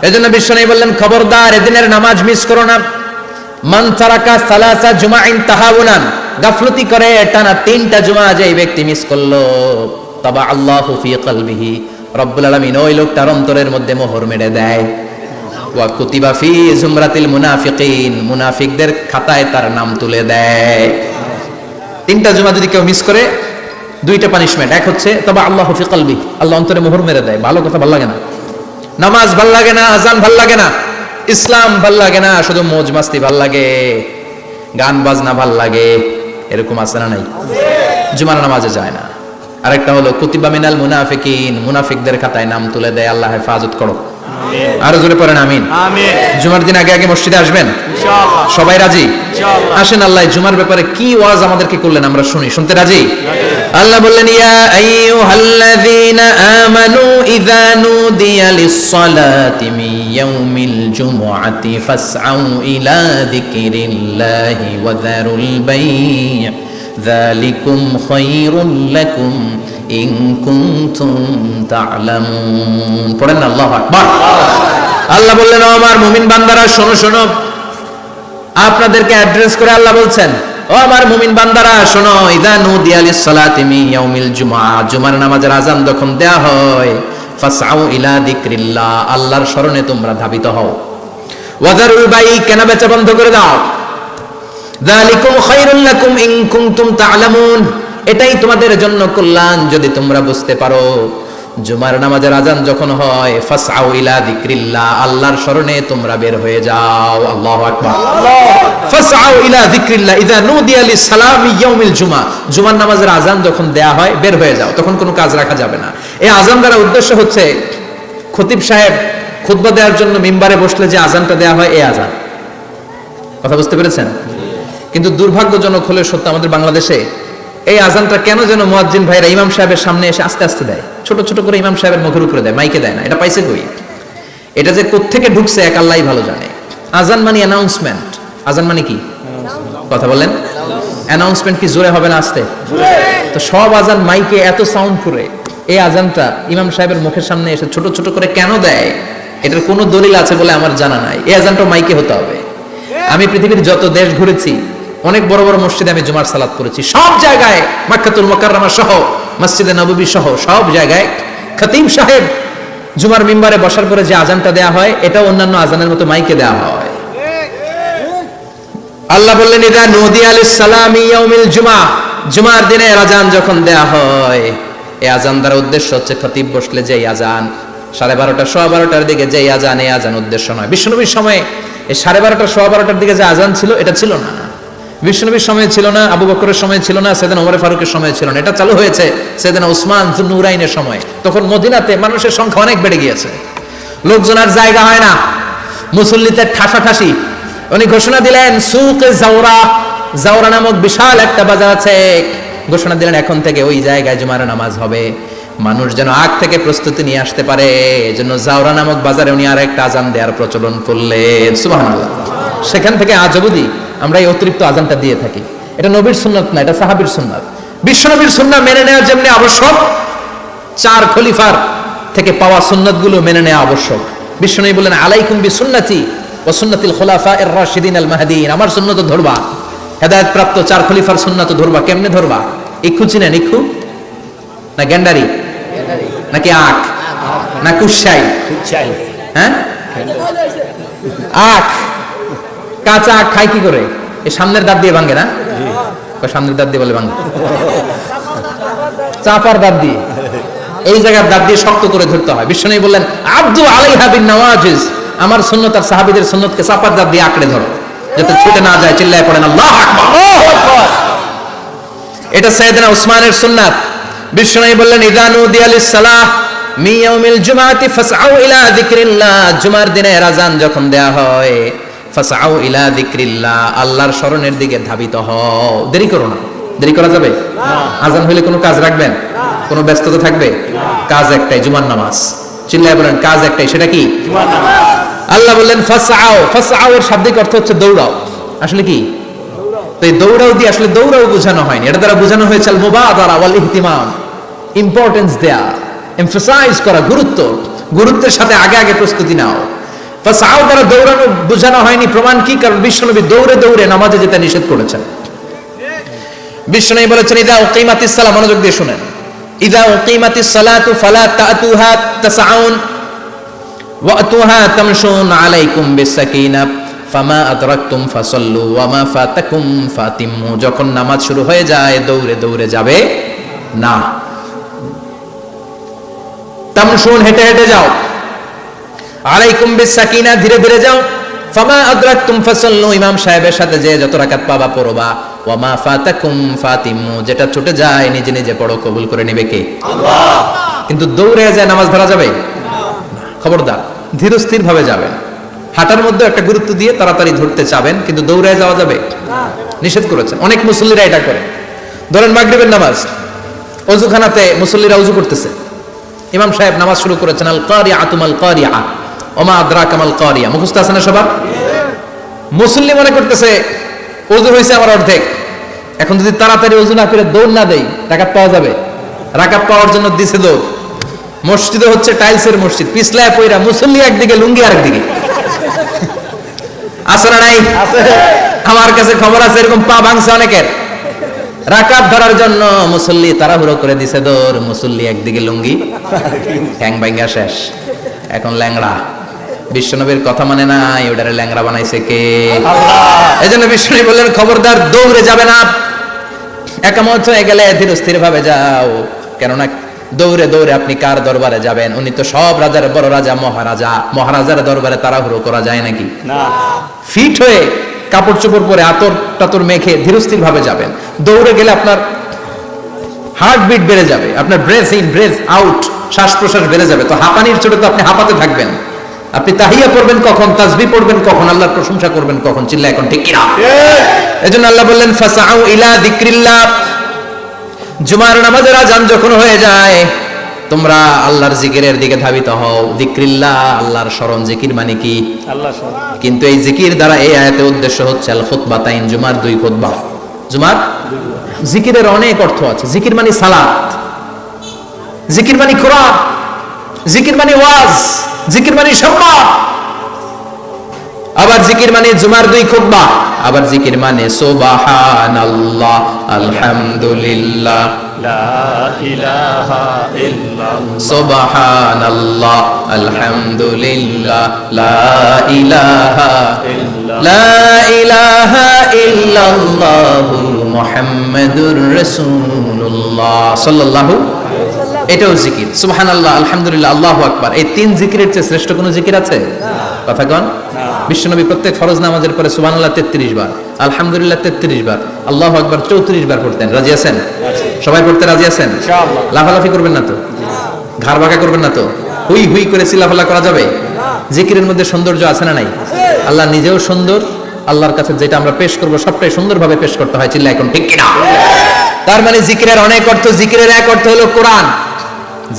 এজন্য বিশ্বনবী বললেন, খবরদার এদিনের নামাজ মিস করো না। মান তারাকা সালাসা জুমাইন তাহাউনান, গাফলতি করে টানা 3টা জুমা যে ব্যক্তি মিস করলো, তাবা আল্লাহু ফি কলবিহি, রব্বুল আলামিন ওই লোকটার অন্তরের মধ্যে মোহর মেরে দেয়। ওয়া কুতিবা ফি জুমরাতিল মুনাফিকিন, মুনাফিকদের খাতায় তার নাম তুলে দেয়। 3টা জুমা যদি কেউ মিস করে, 2টা পানিশমেন্ট। এক হচ্ছে তাবা আল্লাহু ফি কলবি, আল্লাহ অন্তরে মোহর মেরে দেয়। ভালো কথা ভালো লাগে না, নামাজ ভাল লাগে না, আজান ভাল লাগে না, ইসলাম ভাল লাগে না, শুধু মৌজ মাস্তি ভাল লাগে, গান বাজনা ভাল লাগে, এরকম আছে না নাই? জুমার নামাজে যায় না। আরেকটা হলো কুতিবা মিনাল মুনাফিকিন, মুনাফিকদের খাতায় নাম তুলে দেয়। আল্লাহ হেফাজত করো, আরো জোরে পড়েন আমিন। জুমার দিন আগে আগে মসজিদে আসবেন ইনশাআল্লাহ, সবাই রাজি? আসেন, আল্লাহ জুমার ব্যাপারে কি ওয়াজ আমাদেরকে করলেন আমরা শুনি। শুনতে রাজি? আল্লাহ বললেন, ইয়া আইয়ুহাল্লাযীনা আমানু ইযা নুদিয়া লিস-সালাতি মিন ইয়াউমিল জুমআতি ফাসআউ ইলা যিকরিল্লাহি ওয়া যারুল বাই', যালিকুম খায়রুল লাকুম ইন কুনতুম তা'লামুন। পড়েন আল্লাহু আকবার। আল্লাহ বললেন, ও আমার মুমিন বান্দারা শোনো শোনো। আপনাদেরকে অ্যাড্রেস করে আল্লাহ বলছেন, ও আমার মুমিন বান্দারা শোনো, ইযা নুদিয়া লিস-সালাতি মিন ইয়াউমিল জুমআ, জুমার নামাজের আযান যখন দেয়া হয়, ফাসআউ ইলা যিকরিল্লাহ, আল্লাহর স্মরণে তোমরা ধাবিত হও। ওয়া যারুল বাই', কেনা বেচা বন্ধ করে দাও। যালিকুম খায়রুল লাকুম ইন কুনতুম তা'লামুন, এটাই তোমাদের জন্য কল্যাণ যদি তোমরা বুঝতে পারো। জুমার নামাজের আযান যখন হয়, ফাসআউ ইলা যিকরিল্লাহ, আল্লাহর স্মরণে তোমরা বের হয়ে যাও। আল্লাহু আকবার। ফাসআউ ইলা যিকরিল্লাহ ইযা নুদিয়া লিস-সালামি ইয়াউমিল জুমআ, জুমার নামাজের আযান যখন দেয়া হয় বের হয়ে যাও, তখন কোনো কাজ রাখা যাবে না। এই আযান দ্বারা উদ্দেশ্য হচ্ছে খতিব সাহেব খুতবা দেওয়ার জন্য মিম্বারে বসলে যে আযানটা দেয়া হয়, এই আযান। কথা বুঝতে পেরেছেন? কিন্তু দুর্ভাগ্যজনক হলে সত্য, আমাদের বাংলাদেশে এই আজানটা কেন যেন মুয়াজ্জিন ভাইরা ইমাম সাহেবের সামনে এসে আস্তে আস্তে দেয়, ছোট ছোট করে ইমাম সাহেবের মুখের উপরে দেয়, মাইকে দেয় না। এটা পাইছে কই? এটা যে কোত্থেকে ঢুকছে এক আল্লাহই ভালো জানে। আজান মানে অ্যানাউন্সমেন্ট। আজান মানে কি? কথা বলেন। অ্যানাউন্সমেন্ট কি জোরে হবে না আস্তে? তো সব আজান মাইকে এত সাউন্ড করে, এই আজানটা ইমাম সাহেবের মুখের সামনে এসে ছোট ছোট করে কেন দেয়? এটার কোনো দলিল আছে বলে আমার জানা নাই। এই আজানটা মাইকে হতে হবে। আমি পৃথিবীর যত দেশ ঘুরেছি, অনেক বড় বড় মসজিদে আমি জুমার সালাত করেছি, সব জায়গায় মক্কাতুল মুকাররমা সহ মসজিদে নববী সহ সব জায়গায় খতিব সাহেব জুমার মিম্বারে বসার পরে যে আজানটা দেয়া হয়, এটা অন্যান্য আজানের মতো মাইকে দেয়া হয়। আল্লাহ বললেন, ইযা নুদিয়া লিস-সালামি ইয়াউমিল জুমআ, জুমার দিনে আজান যখন দেয়া হয়, এই আজান দ্বারা উদ্দেশ্য হচ্ছে খতিব বসলে যে আজান 12:30 12:15 দিকে যে আজান, এই আজান উদ্দেশ্য নয়। বিশ্বনবীর সময় এই 12:30 12:15 দিকে যে আজান ছিল, এটা ছিল না। বিশ্বনবীর সময় ছিল না, আবু বকরের সময় ছিল না, সাইয়েদনা ওমর ফারুকের সময় ছিল না। এটা চালু হয়েছে সাইয়েদনা উসমান যুন্নুরাইনের সময়। তখন মদিনাতে মানুষের সংখ্যা অনেক বেড়ে গিয়েছে, লোকজন আর জায়গা হয় না, মুসল্লিতে ঠাসাঠাসি। উনি ঘোষণা দিলেন, সুকে জাওরা, জাওরা নামক বিশাল একটা বাজার আছে, ঘোষণা দিলেন এখন থেকে ওই জায়গায় জুমার নামাজ হবে। মানুষ যেন আগ থেকে প্রস্তুতি নিয়ে আসতে পারে, এজন্য জাওরা নামক বাজারে উনি আর একটা আজান দেওয়ার প্রচলন করলেন। সুবহানাল্লাহ। সেখান থেকে আজ অবধি আমরা এই অতিরিক্ত আজানটা দিয়ে থাকি। এটা নবীর সুন্নাত না, এটা সাহাবীর সুন্নাত। বিশ্বনবীর সুন্নাহ মেনে নেওয়া যেমনি আবশ্যক, 4 খলিফার থেকে পাওয়া সুন্নাতগুলো মেনে নেওয়া আবশ্যক। বিশ্বনবী বলেন, আলাইকুম বিসুন্নতি ওয়া সুন্নাতিল খুলাফায়ে রাশিদিন আল মাহদিয়িন, আমার সুন্নাত ধরবা, হেদায়েত প্রাপ্ত 4 খলিফার সুন্নাত ধরবা। কেমনে ধরবা? ইক্ষু চিনেন? ইক্ষু না গেন্ডারি নাকি আখ না কুশাই? হ্যাঁ, আখ। কাঁচা আখ খাই কি করে? এই সামনের দাঁত দিয়ে ভাঙে না? সামনের দাঁত দিয়ে বলে ভাঙে, চাপার দাঁত দিয়ে, এই জায়গার দাঁত দিয়ে শক্ত করে ধরতে হয়। বিশ্বনবী বললেন, আব্দু আলাইহা বিন নওয়াজিজ, আমার সুন্নাত আর সাহাবীদের সুন্নাতকে চাপার দাঁত দিয়ে আঁকড়ে ধরো, যাতে ছুটে না যায়। চিল্লায় পড়েন আল্লাহু আকবার। এটা সাইয়েদনা উসমানের সুন্নাত। বিশ্বনবী বললেন, ইযা নুদিয়া লিস-সালাহ মিন ইয়াউমিল জুমআতি ফাসআউ ইলা যিকরিল্লাহ, জুমার দিনে আযান যখন দেয়া হয়, ফাসআউ ইলা যিকরিল্লাহ, আল্লাহর স্মরণের দিকে ধাবিত হও। দেরি করো না। দেরি করা যাবে না। আযান হইলে কোনো কাজ রাখবেন? কোনো ব্যস্ততা থাকবে? কাজ একটাই, জুমার নামাজ। চিল্লায় বলেন, কাজ একটাই, সেটা কি? জুমার নামাজ। আল্লাহ বললেন ফাসআউ, ফাসআউ এর শাব্দিক অর্থ হচ্ছে দৌড়াও। আসলে কি? তো এই দৌড়াও দিয়ে আসলে দৌড়াও বোঝানো হয়নি, এটা দ্বারা বোঝানো হয়েছে আল মুবাদারা ওয়াল ইহতিমাম, ইম্পর্টেন্স দেয়া, এমফাসাইজ করা, গুরুত্ব, গুরুত্বের সাথে আগে আগে প্রস্তুতি নাও। ফাসাউ দ্বারা দৌড়ানো বোঝানো হয়নি, প্রমাণ কি? কারণ বিশ্বনবী দৌড়ে দৌড়ে নামাজে যেতে নিষেধ করেছেন। বিশ্বনবী বলেছেন ইদা উকিমাতিস সালাহ, মনোযোগ দিয়ে শুনেন, ইদা উকিমাতিস সালাতু ফালা তাতুহা তাসআউন ওয়া আতুহা তামশুন আলাইকুম বিসাকিনাহ ফামা আদরাকতুম ফাসাল্লু ওয়া মা ফাতাকুম ফাতিম্মু। যখন নামাজ শুরু হয়ে যায় দৌড়ে দৌড়ে যাবে না, তামশুন হেঁটে হেঁটে যাও, আলাইকুম বিসাকিনা ধীরে ধীরে যাও, ফামা আদরাকতুম ফাসাল্লু ইমাম সাহেবের সাথে যে যত রাকাত পাবা পড়বা, ওয়া মা ফাতাকুম ফাতিম্মু যেটা ছুটে যায় নিজে নিজে পড়ো, কবুল করে নেবে কে? আল্লাহ। কিন্তু দৌড়ে যায় নামাজ ধরা যাবে না, খবরদার ধীর স্থির ভাবে যাবেন। হাঁটার মধ্যে একটা গুরুত্ব দিয়ে তাড়াতাড়ি ধরতে চাবেন, কিন্তু দৌড়ে যাওয়া যাবে না, নিষেধ করেছেন। অনেক মুসল্লিরা এটা করে। ধরেন মাগরিবের নামাজ, ওযুখানাতে মুসল্লিরা ওযু করতেছে, ইমাম সাহেব নামাজ শুরু করেছেন, আল কারিআতু মাল কারিআ ওমা আদরাকা মাল কারিআ, মুখস্থ আছে না সবার? মুসল্লি মনে করতেছে ওযু হয়েছে আমার অর্ধেক, এখন যদি তাড়াতাড়ি ওযু না করে দৌড় না দেই রাকাত পাওয়া যাবে? রাকাত পাওয়ার জন্য দিছে দৌড়। মসজিদে হচ্ছে টাইলসের মসজিদ, পিছলায় পয়রা মুসল্লি একদিকে, লুঙ্গি আরেকদিকে। আছে না নাই? আমার কাছে খবর আছে এরকম পা ভাঙছে অনেকের। রাকাত ধরার জন্য মুসল্লি তাড়াহুড়ো করে দিছে দৌড়, মুসল্লি একদিকে লুঙ্গি, ঠ্যাং ভাঙা শেষ, এখন ল্যাংড়া। বিশ্বনবীর কথা মানে নাই, ওটারে ল্যাংড়া বানাইছে কে? আল্লাহ। এজন্য বিশ্বনবী বললেন খবরদার দৌড়ে যাবে না, একামত হয়ে গেলে ধীর স্থির ভাবে যাও। কেননা দৌড়ে দৌড়ে আপনি কার দরবারে যাবেন? উনি তো সব রাজার বড় রাজা, মহারাজা। মহারাজার দরবারে তাড়াহুড়ো করা যায় নাকি? না। ফিট হয়ে কাপড় চোপড় পরে আতর টাতর মেখে ধীরস্থির ভাবে যাবেন। দৌড়ে গেলে আপনার হার্টবিট বেড়ে যাবে, আপনার ব্রেথ ইন ব্রেথ আউট, শ্বাস প্রশ্বাস বেড়ে যাবে। তো হাঁপানির চোটে তো আপনি হাঁপাতে থাকবেন। আপনি তাহিয়া পড়বেন কখন, তাসবিহ পড়বেন কখন, আল্লাহর প্রশংসা করবেন কখন? চিল্লা এখন ঠিক কিনা? এজন্য আল্লাহ বললেন ফাসাউ ইলা যিকরিল্লাহ, জুমার নামাজের আযান যখন হয়ে যায় তোমরা আল্লাহর জিকিরের দিকে ধাবিত হও। যিকরিল্লাহ, আল্লাহর স্মরণ। জিকির মানে কি? আল্লাহর স্মরণ। কিন্তু এই জিকির দ্বারা এই আয়াতের উদ্দেশ্য হচ্ছে আল খুতবাতাইন, জুমার দুই খুতবা। জুমার জিকিরের অনেক অর্থ আছে। জিকির মানে সালাত, জিকির মানে কোরআন, জিকির মানে ওয়াজ, জিকির মানে সম্মান। আবার জিকির মানে জুমার দুই খুতবা, আবার জিকির মানে সুবহানাল্লাহ, আলহামদুলিল্লাহ, লা ইলাহা ইল্লাল্লাহ, সুবহানাল্লাহ, আলহামদুলিল্লাহ, লা ইলাহা ইল্লাল্লাহ, লা ইলাহা ইল্লাল্লাহু মুহাম্মাদুর রাসূলুল্লাহ সাল্লাল্লাহু। এটাও জিকির। সুবহানাল্লাহ, আলহামদুলিল্লাহ, আল্লাহু আকবার। এই তিন জিকিরের চেয়ে শ্রেষ্ঠ কোনো জিকির আছে? কথা কোন? বিশ্বনবী প্রত্যেক ফরজ নামাজের পরে সুবহানাল্লাহ 33 বার, আলহামদুলিল্লাহ 33 বার, আল্লাহু আকবার 34 বার পড়তেন। রাজি আছেন? সবাই পড়তে রাজি আছেন? ইনশাআল্লাহ। লাফালাফি করবেন না তো? ঘাড় বাঁকা করবেন না তো? হুই হুই করে চিল্লাফাল্লা করা যাবে? জিকিরের মধ্যে সৌন্দর্য আছে না নাই? আল্লাহ নিজেও সুন্দর, আল্লাহর কাছে যেটা আমরা পেশ করব সবটাই সুন্দরভাবে পেশ করতে হয়। চিল্লা এখন ঠিক কিনা? তার মানে জিকিরের অনেক অর্থ। জিকিরের এক অর্থ হলো কোরআন।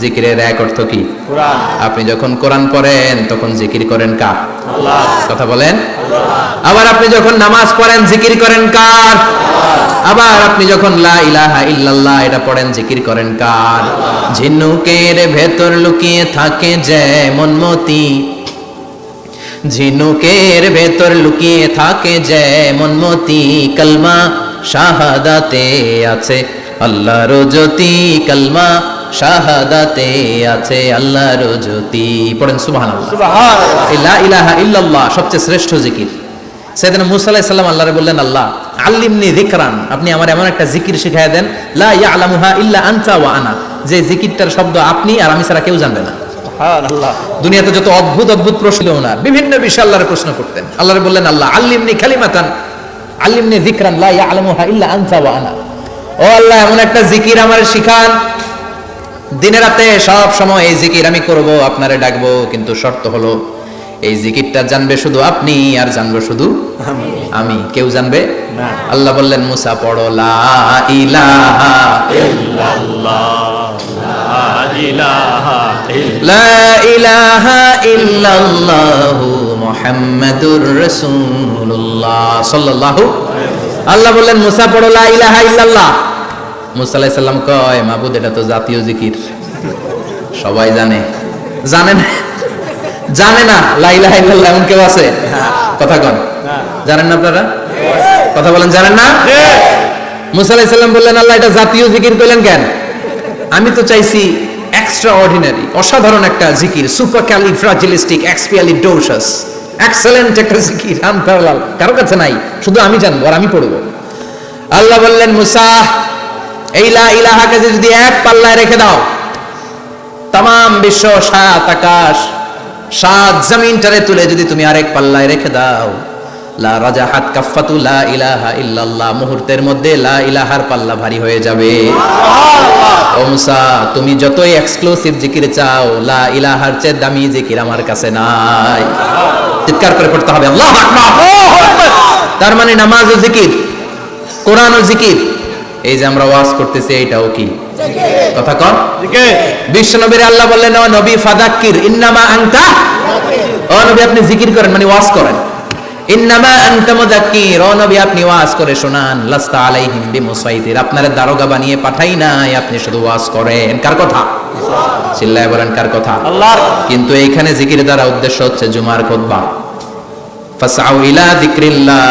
জিকিরের এক অর্থ কি? কোরআন। আপনি যখন কোরআন পড়েন তখন জিকির করেন কার? আল্লাহ। কথা বলেন। আল্লাহ। আবার আপনি যখন নামাজ পড়েন জিকির করেন কার? আল্লাহ। আবার আপনি যখন লা ইলাহা ইল্লাল্লাহ এটা পড়েন জিকির করেন কার? আল্লাহ। ঝিনুকের ভেতর লুকিয়ে থাকে যেমন মতি, ঝিনুকের ভেতর লুকিয়ে থাকে যেমন মতি, কালমা শাহাদাতে আছে আল্লাহর জ্যোতি, কালমা শাহাদাতে আছে আল্লাহর জ্যোতি। পড়েন সুবহানাল্লাহ। সুবহানাল্লাহ। লা ইলাহা ইল্লাল্লাহ সবচেয়ে শ্রেষ্ঠ জিকির। সাইয়েদনা মূসা আলাইহিস সালাম আল্লাহরে বললেন, আল্লাহ আল্লিমনি যিকরান, আপনি আমার এমন একটা জিকির শিখায়া দেন, লা ইয়ালামুহা ইল্লা আনতা ওয়া আনা, যে জিকিরটার শব্দ আপনি আর আমি ছাড়া কেউ জানবে না। সুবহানাল্লাহ। দুনিয়াতে যত অদ্ভুত অদ্ভুত প্রশ্ন ওনার, বিভিন্ন বিষয়ে আল্লাহরে প্রশ্ন করতেন। আল্লাহরে বললেন, আল্লাহ আল্লিমনি কালিমাতান, আল্লিমনি যিকরান লা ইয়ালামুহা ইল্লা আনতা ওয়া আনা, ও আল্লাহ এমন একটা জিকির আমার শিখান, দিনে রাতে সব সময় এই জিকির আমি করব, আপনারে ডাকবো, কিন্তু শর্ত হলো এই জিকিরটা জানবে শুধু আপনি আর জানবো শুধু আমি, কেউ জানবে না। আল্লাহ বললেন, মুসা পড়ো লা ইলাহা ইল্লাল্লাহ, লা ইলাহা ইল্লাল্লাহু মুহাম্মাদুর রাসূলুল্লাহ সাল্লাল্লাহু। আল্লাহ বললেন, মুসা পড়ো লা ইলাহা ইল্লাল্লাহ। মুসা আলাইহিস সালাম কয়, মাবুদ এটা তো জাতীয় জিকির, সবাই জানে। জানেন জানে না লা ইলাহা ইল্লাল্লাহ এমন কেউ আছে? কথা কন, জানেন না আপনারা? কথা বলেন, জানেন না? মুসা আলাইহিস সালাম বললেন, আল্লাহ এটা জাতীয় জিকির কইলেন কেন? আমি তো চাইছি এক্সট্রা অর্ডিনারি, অসাধারণ একটা জিকির, সুপারক্যালিফ্রাজিলিস্টিক এক্সপিয়ালিডোসাস, এক্সেলেন্ট একটা জিকির, আনপ্যারালাল, কারো কাছে নাই, শুধু আমি জানবো আর আমি পড়বো। আল্লাহ বললেন, মুসা এই লা ইলাহাকে যদি এক পাল্লায় রেখে দাও, তাম বিশ্ব, সাত আকাশ, সাত জমিনটারে তুলে যদি তুমি আরেক পাল্লায় রেখে দাও, লা রাজাহাত কাফাতু লা ইলাহা ইল্লাল্লাহ, মুহূর্তের মধ্যে লা ইলাহার পাল্লা ভারী হয়ে যাবে। ও মুসা, তুমি যতই এক্সক্লুসিভ জিকির চাও, লা ইলাহার চেয়ে দামি জিকির আমার কাছে নাই। চিৎকার করে পড়তে হবে আল্লাহু আকবার। তার মানে নামাজ ও জিকির, কোরআন ও জিকির, এই যে আমরা ওয়াজ করতেছি এটাও কি জিকির? কথা কন, জিকির। বিশ্বনবীর আল্লাহ বললেন, ও নবী ফাযাক্কির ইন্নামা আনতা, ও নবী আপনি জিকির করেন মানে ওয়াজ করেন। ইন্নামা আনতা মুযাক্কির, ও নবী আপনি ওয়াজ করে শোনান। লাস্তা আলাইহিম বিমুসাইতির, আপনারে দারোগা বানিয়ে পাঠাই নাই, আপনি শুধু ওয়াজ করেন। কার কথা? চিল্লায় বলেন কার কথা? আল্লাহর। কিন্তু এইখানে জিকির দ্বারা উদ্দেশ্য হচ্ছে জুমার খুতবা। ফাসআউ ইলা যিকরিল্লাহ,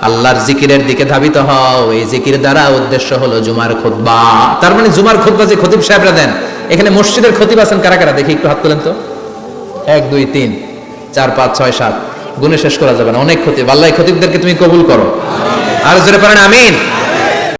আল্লাহর জিকিরের দিকে ধাবিত হও, এই জিকির দ্বারা উদ্দেশ্য হলো জুমার খুতবা। তার মানে জুমার খুতবা যে খতিব সাহেবরা দেন, এখানে মসজিদের খতিব আছেন কারা কারা? দেখি একটু হাত তোলেন তো। 1 2 3 4 5 6 7, গুণে শেষ করা যাবে না, অনেক খতিব। আল্লাহ খতিবদেরকে তুমি কবুল করো, আর জোরে পড়েন আমিন।